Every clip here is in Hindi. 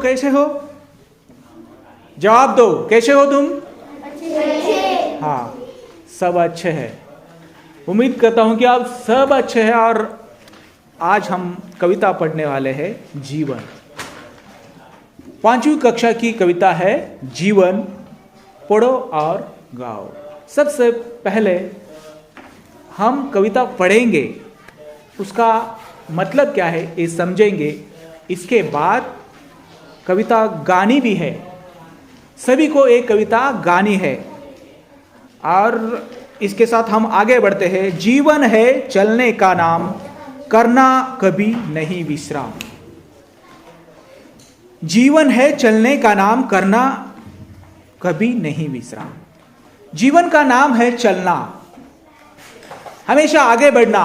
कैसे हो? जवाब दो, कैसे हो तुम? अच्छे। हाँ, सब अच्छे हैं। उम्मीद करता हूं कि आप सब अच्छे हैं। और आज हम कविता पढ़ने वाले हैं जीवन। 5वीं कक्षा की कविता है जीवन। पढ़ो और गाओ। सबसे पहले हम कविता पढ़ेंगे, उसका मतलब क्या है ये समझेंगे। इसके बाद कविता गानी भी है, सभी को एक कविता गानी है। और इसके साथ हम आगे बढ़ते हैं। जीवन है चलने का नाम, करना कभी नहीं विश्राम। जीवन है चलने का नाम, करना कभी नहीं विश्राम। जीवन का नाम है चलना, हमेशा आगे बढ़ना,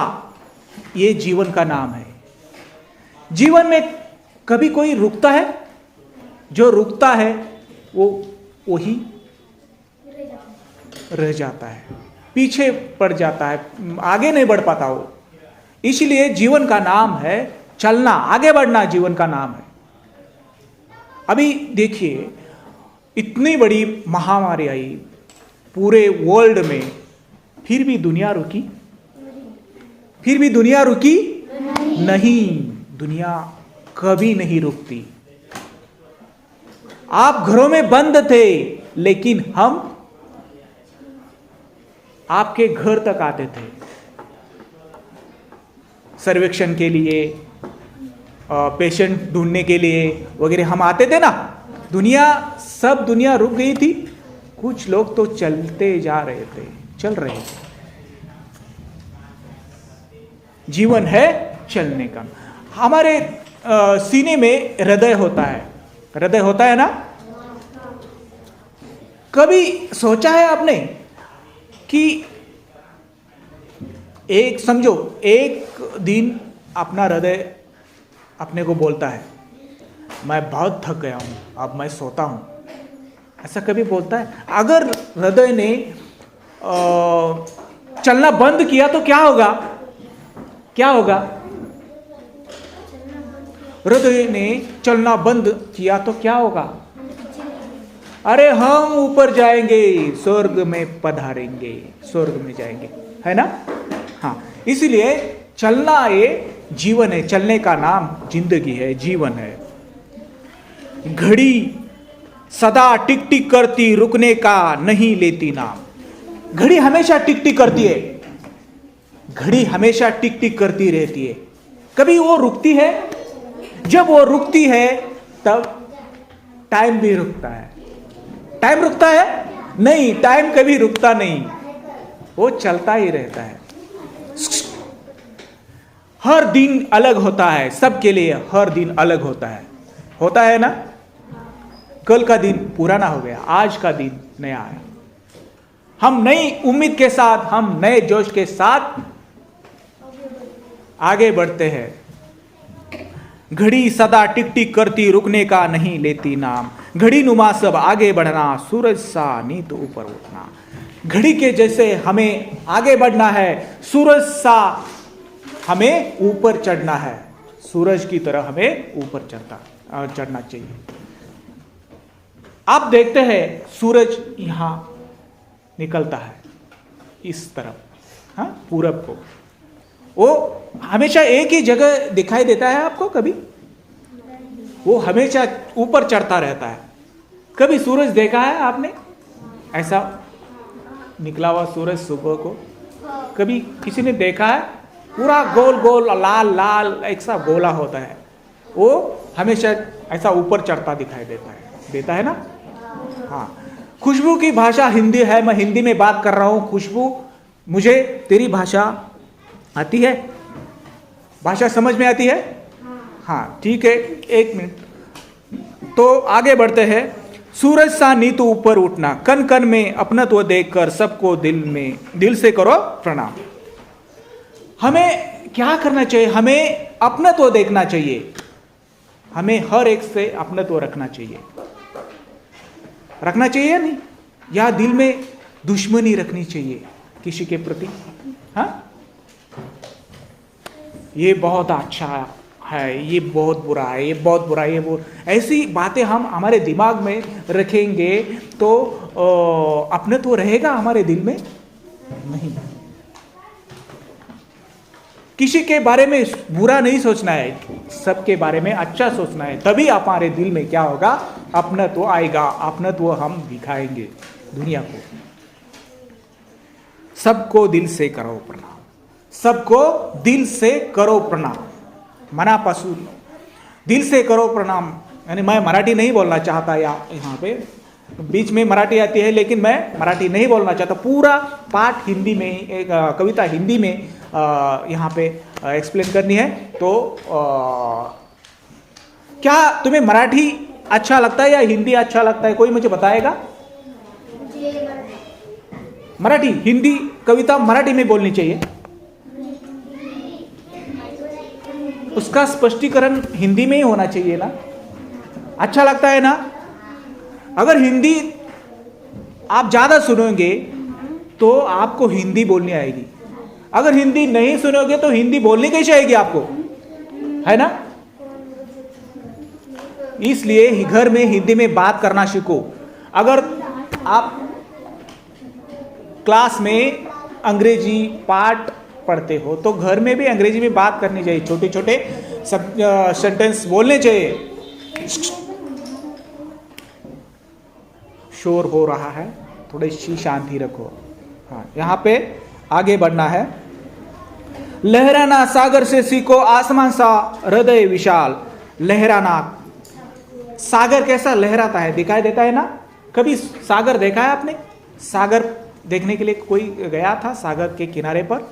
ये जीवन का नाम है। जीवन में कभी कोई रुकता है? जो रुकता है वो वही रह जाता है, पीछे पड़ जाता है, आगे नहीं बढ़ पाता वो। इसलिए जीवन का नाम है चलना, आगे बढ़ना जीवन का नाम है। अभी देखिए, इतनी बड़ी महामारी आई पूरे वर्ल्ड में, फिर भी दुनिया रुकी? फिर भी दुनिया रुकी नहीं। दुनिया कभी नहीं रुकती। आप घरों में बंद थे, लेकिन हम आपके घर तक आते थे सर्वेक्षण के लिए, पेशेंट ढूंढने के लिए वगैरह हम आते थे ना। सब दुनिया रुक गई थी, कुछ लोग तो चलते जा रहे थे, चल रहे थे। जीवन है चलने का। हमारे सीने में हृदय होता है, हृदय होता है ना। कभी सोचा है आपने कि समझो एक दिन अपना हृदय अपने को बोलता है, मैं बहुत थक गया हूं, अब मैं सोता हूं। ऐसा कभी बोलता है? अगर हृदय ने चलना बंद किया तो क्या होगा? क्या होगा? हृदय ने चलना बंद किया तो क्या होगा? अरे हम ऊपर जाएंगे, स्वर्ग में पधारेंगे, स्वर्ग में जाएंगे, है ना। हाँ, इसलिए चलना ये जीवन है, चलने का नाम जिंदगी है, जीवन है। घड़ी सदा टिक टिक करती, रुकने का नहीं लेती नाम। घड़ी हमेशा टिक टिक करती है, घड़ी हमेशा टिक टिक करती रहती है। कभी वो रुकती है? जब वो रुकती है तब टाइम भी रुकता है। टाइम रुकता है? नहीं, टाइम कभी रुकता नहीं, वो चलता ही रहता है। हर दिन अलग होता है, सबके लिए हर दिन अलग होता है ना। कल का दिन पुराना हो गया, आज का दिन नया है। हम नई उम्मीद के साथ, हम नए जोश के साथ आगे बढ़ते हैं। घड़ी सदा टिक टिक करती, रुकने का नहीं लेती नाम। घड़ी नुमा सब आगे बढ़ना, सूरज सा नीत ऊपर उठना। घड़ी के जैसे हमें आगे बढ़ना है, सूरज सा हमें ऊपर चढ़ना है। सूरज की तरह हमें ऊपर चढ़ना चाहिए। आप देखते हैं सूरज यहां निकलता है इस तरफ, हाँ, पूरब को। वो हमेशा एक ही जगह दिखाई देता है आपको? कभी वो हमेशा ऊपर चढ़ता रहता है। कभी सूरज देखा है आपने ऐसा निकला हुआ सूरज सुबह को? कभी किसी ने देखा है? पूरा गोल गोल लाल लाल एक सा गोला होता है, वो हमेशा ऐसा ऊपर चढ़ता दिखाई देता है ना। हाँ, खुशबू की भाषा हिंदी है, मैं हिंदी में बात कर रहा हूं। खुशबू, मुझे तेरी भाषा आती है? भाषा समझ में आती है? हाँ, ठीक है, एक मिनट। तो आगे बढ़ते हैं। सूरज सा नीतू ऊपर उठना, कन कन में अपनत्व देखकर सबको दिल से करो प्रणाम। हमें क्या करना चाहिए? हमें अपनत्व देखना चाहिए, हमें हर एक से अपनत्व रखना चाहिए या नहीं? या दिल में दुश्मनी रखनी चाहिए किसी के प्रति? हाँ, ये बहुत अच्छा है, ये बहुत बुरा है, ये बहुत बुरा है, ये वो ऐसी बातें हम हमारे दिमाग में रखेंगे तो अपने तो रहेगा हमारे दिल में नहीं। किसी के बारे में बुरा नहीं सोचना है, सबके बारे में अच्छा सोचना है, तभी हमारे दिल में क्या होगा, अपनत्व आएगा, अपनत्व हम दिखाएंगे दुनिया को। सबको दिल से करो प्रणाम, सबको दिल से करो प्रणाम, मना पशु दिल से करो प्रणाम। यानी मैं मराठी नहीं बोलना चाहता, यहाँ पे बीच में मराठी आती है लेकिन मैं मराठी नहीं बोलना चाहता, पूरा पाठ हिंदी में, एक कविता हिंदी में यहाँ पे एक्सप्लेन करनी है। तो क्या तुम्हें मराठी अच्छा लगता है या हिंदी अच्छा लगता है, कोई मुझे बताएगा? मराठी, हिंदी कविता मराठी में बोलनी चाहिए, उसका स्पष्टीकरण हिंदी में ही होना चाहिए ना, अच्छा लगता है ना। अगर हिंदी आप ज्यादा सुनोगे तो आपको हिंदी बोलनी आएगी, अगर हिंदी नहीं सुनोगे तो हिंदी बोलनी कैसे आएगी आपको, है ना। इसलिए घर में हिंदी में बात करना सीखो। अगर आप क्लास में अंग्रेजी पाठ पढ़ते हो तो घर में भी अंग्रेजी में बात करनी चाहिए, छोटे छोटे सब सेंटेंस बोलने चाहिए। शोर हो रहा है, थोड़ी सी शांति रखो। हाँ, यहाँ पे आगे बढ़ना है। लहराना सागर से सीखो, आसमान सा हृदय विशाल। लहराना, सागर कैसा लहराता है, दिखाई देता है ना। कभी सागर देखा है आपने? सागर देखने के लिए कोई गया था सागर के किनारे पर,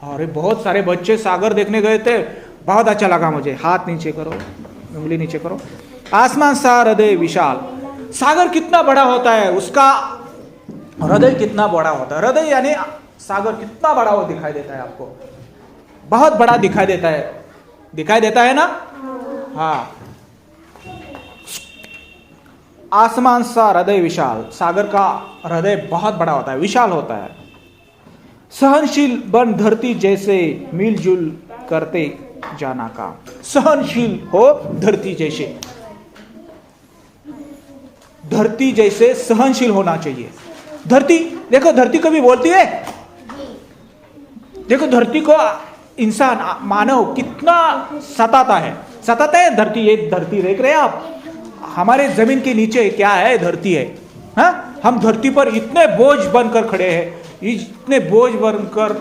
और बहुत सारे बच्चे सागर देखने गए थे, बहुत अच्छा लगा मुझे। हाथ नीचे करो, उंगली नीचे करो। आसमान सा हृदय विशाल, सागर कितना बड़ा होता है, उसका हृदय कितना बड़ा होता है। हृदय यानी सागर कितना बड़ा वो दिखाई देता है आपको, बहुत बड़ा दिखाई देता है, दिखाई देता है ना। हाँ, आसमान सा हृदय विशाल, सागर का हृदय बहुत बड़ा होता है, विशाल होता है। सहनशील बन धरती जैसे मिलजुल करते जाना का, सहनशील हो धरती जैसे, धरती जैसे सहनशील होना चाहिए। धरती देखो, धरती कभी बोलती है? देखो धरती को इंसान मानव कितना सताता है, सताता है धरती। ये धरती देख रहे हैं आप, हमारे जमीन के नीचे क्या है, धरती है। हाँ, हम धरती पर इतने बोझ बनकर खड़े हैं, इतने बोझ बनकर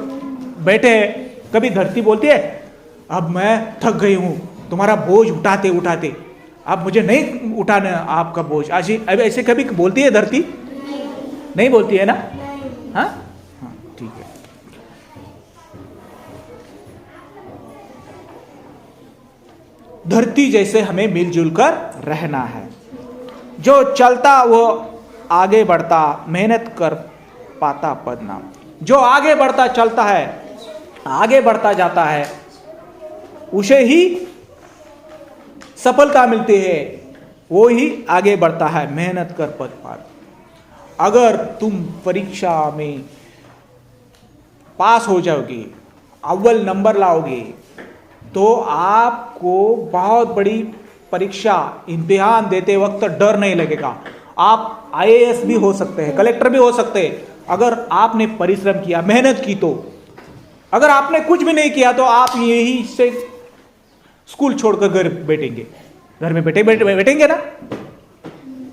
बैठे हैं। कभी धरती बोलती है अब मैं थक गई हूं तुम्हारा बोझ उठाते उठाते, अब मुझे नहीं उठाना आपका बोझ आज। अब ऐसे कभी बोलती है धरती? नहीं बोलती है ना। हाँ हाँ, ठीक है। धरती जैसे हमें मिलजुल कर रहना है। जो चलता वो आगे बढ़ता, मेहनत कर पाता पद नाम। जो आगे बढ़ता चलता है, आगे बढ़ता जाता है, उसे ही सफलता मिलती है, वो ही आगे बढ़ता है, मेहनत कर पद पाता। अगर तुम परीक्षा में पास हो जाओगे, अव्वल नंबर लाओगे, तो आपको बहुत बड़ी परीक्षा इम्तिहान देते वक्त डर नहीं लगेगा। आप आईएएस भी हो सकते हैं, कलेक्टर भी हो सकते हैं, अगर आपने परिश्रम किया, मेहनत की। तो अगर आपने कुछ भी नहीं किया तो आप यही से स्कूल छोड़कर घर बैठेंगे, घर में बैठेंगे ना।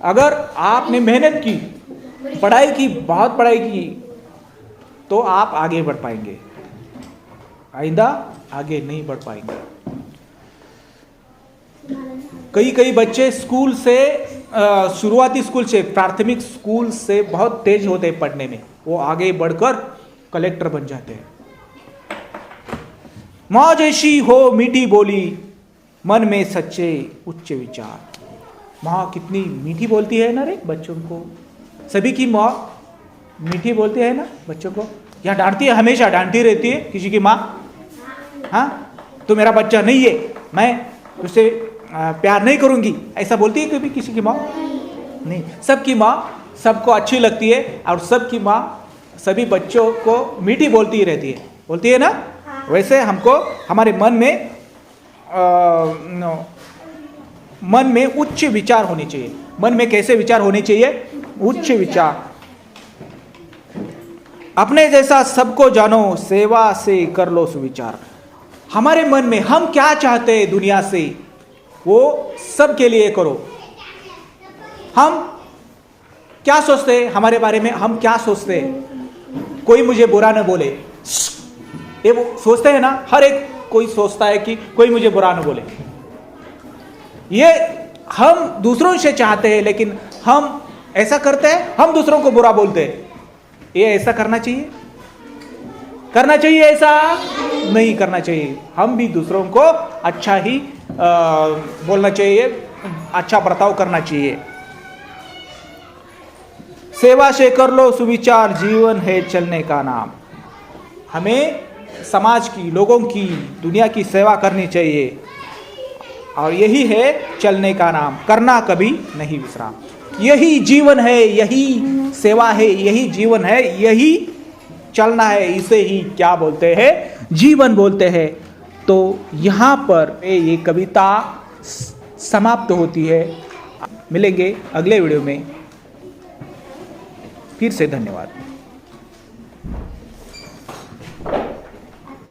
अगर आपने मेहनत की, पढ़ाई की, बहुत पढ़ाई की, तो आप आगे बढ़ पाएंगे, आइंदा आगे नहीं बढ़ पाएंगे। कई बच्चे स्कूल से, शुरुआती स्कूल से, प्राथमिक स्कूल से बहुत तेज होते हैं पढ़ने में, वो आगे बढ़कर कलेक्टर बन जाते हैं। माँ जैसी हो मीठी बोली, मन में सच्चे उच्च विचार। माँ कितनी मीठी बोलती है ना रे बच्चों को, सभी की माँ मीठी बोलती है ना बच्चों को, या डांटती है, हमेशा डांटती रहती है किसी की माँ। हाँ, तो मेरा बच्चा नहीं है, मैं उससे प्यार नहीं करूंगी, ऐसा बोलती है कभी किसी की माँ? नहीं। सबकी माँ सबको अच्छी लगती है, और सबकी माँ सभी बच्चों को मीठी बोलती ही रहती है, बोलती है ना। वैसे हमको हमारे मन में मन में उच्च विचार होने चाहिए। मन में कैसे विचार होने चाहिए? उच्च विचार। अपने जैसा सबको जानो, सेवा से कर लो सुविचार। हमारे मन में हम क्या चाहते हैं दुनिया से, वो सबके लिए करो। हम क्या सोचते हैं हमारे बारे में, हम क्या सोचते हैं? कोई मुझे बुरा न बोले, ये वो सोचते हैं ना, हर एक कोई सोचता है कि कोई मुझे बुरा न बोले। ये हम दूसरों से चाहते हैं, लेकिन हम ऐसा करते हैं, हम दूसरों को बुरा बोलते हैं। ये ऐसा करना चाहिए? करना चाहिए? ऐसा नहीं करना चाहिए। हम भी दूसरों को अच्छा ही बोलना चाहिए, अच्छा बर्ताव करना चाहिए। सेवा से कर लो सुविचार, जीवन है चलने का नाम। हमें समाज की, लोगों की, दुनिया की सेवा करनी चाहिए, और यही है चलने का नाम। करना कभी नहीं विश्राम। यही जीवन है, यही सेवा है, यही जीवन है, यही चलना है। इसे ही क्या बोलते हैं? जीवन बोलते हैं। तो यहाँ पर ये कविता समाप्त होती है। मिलेंगे अगले वीडियो में। फिर से धन्यवाद।